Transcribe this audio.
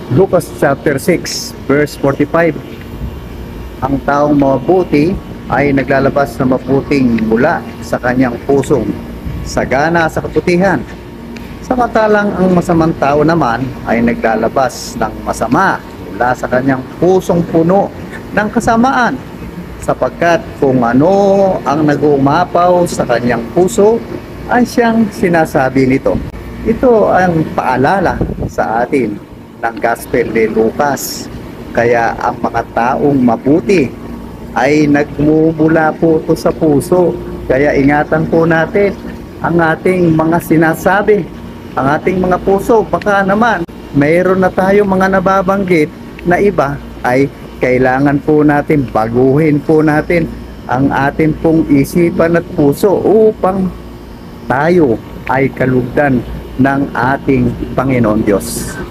Lucas chapter 6 verse 45. Ang taong mabuti ay naglalabas ng mabuting mula sa kanyang pusong sagana sa kabutihan. Samantalang ang masamang tao naman ay naglalabas ng masama mula sa kanyang pusong puno ng kasamaan, sapagkat kung ano ang nag-uumapaw sa kanyang puso ay siyang sinasabi nito. Ito ang paalala sa atin ng Gospel ni Lucas. Kaya ang mga taong mabuti ay nagmumula po ito sa puso. Kaya ingatan po natin ang ating mga sinasabi, ang ating mga puso. Baka naman mayroon na tayo mga nababanggit na iba, ay kailangan po natin baguhin po natin ang ating pong isipan at puso upang tayo ay kalugdan ng ating Panginoon Diyos.